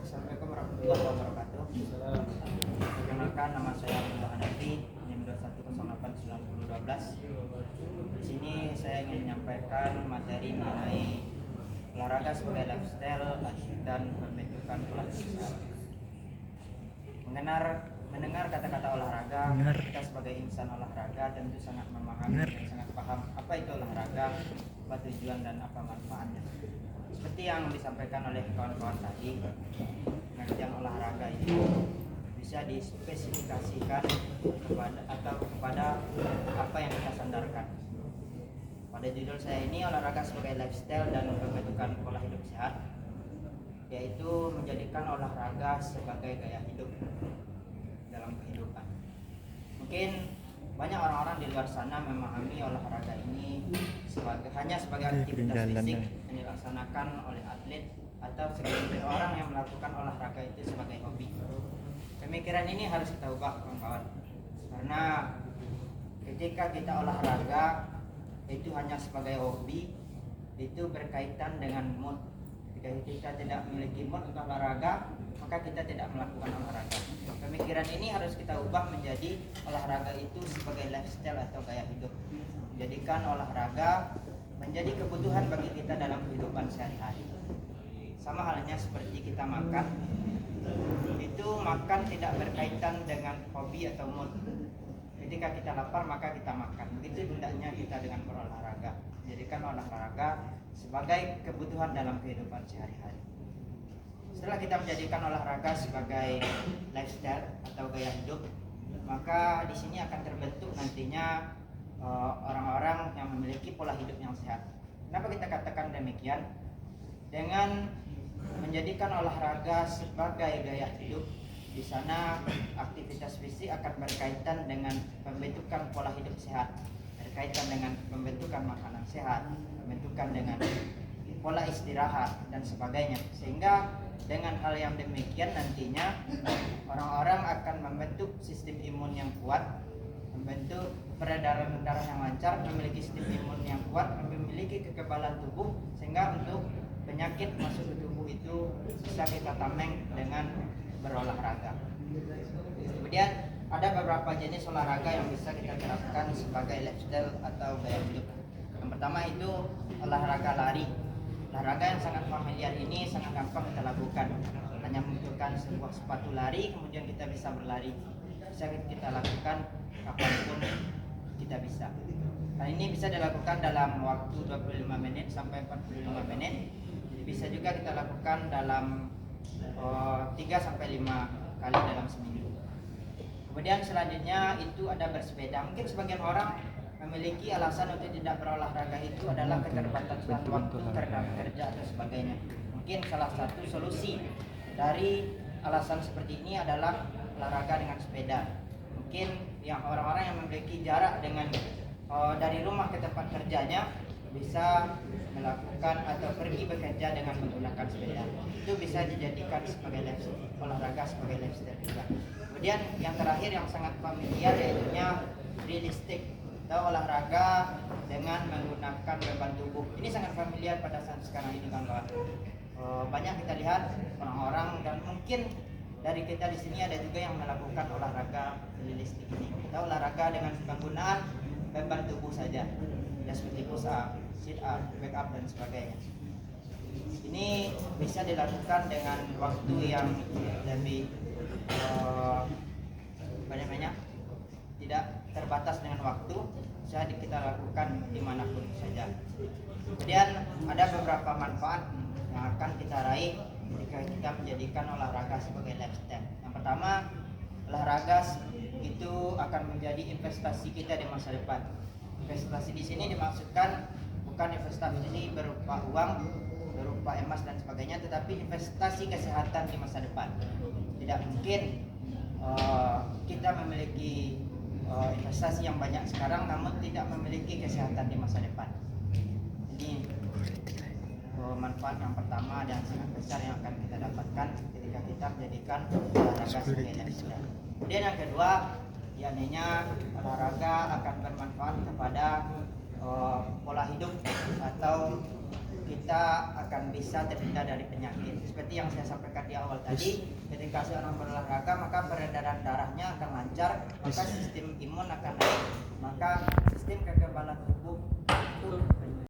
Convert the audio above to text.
Assalamualaikum warahmatullahi wabarakatuh. Perkenalkan, nama saya Abdullah Hanafi, NIM 2108912. Di sini saya ingin menyampaikan materi mengenai olahraga sebagai lifestyle dan pembentukan pola hidup. Mendengar kata-kata olahraga, kita sebagai insan olahraga tentu sangat memahami dan sangat paham apa itu olahraga, apa tujuan dan apa manfaatnya. Seperti yang disampaikan oleh kawan-kawan tadi, pengertian olahraga itu bisa dispesifikasikan kepada apa yang kita sandarkan. Pada judul saya ini, olahraga sebagai lifestyle dan pembentukan pola hidup sehat, yaitu menjadikan olahraga sebagai gaya hidup dalam kehidupan. Mungkin banyak orang-orang di luar sana memahami olahraga ini hanya sebagai aktivitas fisik yang dilaksanakan oleh atlet atau segelintir orang yang melakukan olahraga itu sebagai hobi. Pemikiran ini harus kita ubah, kawan-kawan, karena ketika kita olahraga itu hanya sebagai hobi, itu berkaitan dengan mood. Ketika kita tidak memiliki mood untuk olahraga, maka kita tidak melakukan olahraga. Pemikiran ini harus kita ubah menjadi olahraga itu sebagai lifestyle atau gaya hidup. Menjadikan olahraga menjadi kebutuhan bagi kita dalam kehidupan sehari-hari. Sama halnya seperti kita makan, itu makan tidak berkaitan dengan hobi atau mood. Ketika kita lapar maka kita makan. Begitu hendaknya kita dengan berolahraga. Menjadikan olahraga sebagai kebutuhan dalam kehidupan sehari-hari. Setelah kita menjadikan olahraga sebagai lifestyle atau gaya hidup, maka di sini akan terbentuk nantinya orang-orang yang memiliki pola hidup yang sehat. Kenapa kita katakan demikian? Dengan menjadikan olahraga sebagai gaya hidup, di sana aktivitas fisik akan berkaitan dengan pembentukan pola hidup sehat, berkaitan dengan pembentukan makanan sehat, pembentukan dengan pola istirahat dan sebagainya. Sehingga dengan hal yang demikian nantinya orang-orang akan membentuk sistem imun yang kuat, membentuk peredaran darah yang lancar, memiliki sistem imun yang kuat, memiliki kekebalan tubuh, sehingga untuk penyakit masuk ke tubuh itu bisa kita tameng dengan berolahraga. Kemudian ada beberapa jenis olahraga yang bisa kita terapkan sebagai lifestyle atau gaya hidup. Yang pertama itu olahraga lari. Olahraga yang sangat familiar ini sangat gampang kita lakukan. Hanya membutuhkan sebuah sepatu lari, kemudian kita bisa berlari. Bisa kita lakukan kapanpun kita bisa. Hal ini bisa dilakukan dalam waktu 25 menit sampai 45 menit. Jadi bisa juga kita lakukan dalam 3 sampai 5 kali dalam seminggu. Kemudian selanjutnya itu ada bersepeda. Mungkin sebagian orang memiliki alasan untuk tidak berolahraga itu adalah keterbatasan waktu karena bekerja atau sebagainya. Mungkin salah satu solusi dari alasan seperti ini adalah olahraga dengan sepeda. Mungkin yang orang-orang yang memiliki jarak dengan dari rumah ke tempat kerjanya bisa melakukan atau pergi bekerja dengan menggunakan sepeda. Itu bisa dijadikan sebagai lifestyle, olahraga sebagai lifestyle juga. Kemudian yang terakhir yang sangat familiar yaitu realistik atau olahraga dengan menggunakan beban tubuh. Ini sangat familiar pada saat sekarang ini, kawan-kawan. Banyak kita lihat orang-orang dan mungkin dari kita di sini ada juga yang melakukan olahraga realistik ini. Kita olahraga dengan penggunaan beban tubuh saja, ya seperti push up, sit up, back up dan sebagainya. Ini bisa dilakukan dengan waktu yang lebih tidak terbatas dengan waktu, bisa kita lakukan dimanapun saja. Kemudian ada beberapa manfaat yang akan kita raih jika kita menjadikan olahraga sebagai lifestyle. Yang pertama, olahraga itu akan menjadi investasi kita di masa depan. Investasi di sini dimaksudkan bukan investasi berupa uang, berupa emas dan sebagainya, tetapi investasi kesehatan di masa depan. Tidak mungkin kita memiliki investasi yang banyak sekarang namun tidak memiliki kesehatan di masa depan. Ini manfaat yang pertama dan sangat besar yang akan kita dapatkan ketika kita menjadikan olahraga sebagai lifestyle. Kemudian yang kedua, yakni olahraga akan bermanfaat kepada pola hidup atau kita akan bisa terhindar dari penyakit. Seperti yang saya sampaikan di awal tadi, ketika seorang berolahraga maka peredaran darahnya akan lancar, maka sistem imun akan naik, maka sistem kekebalan tubuh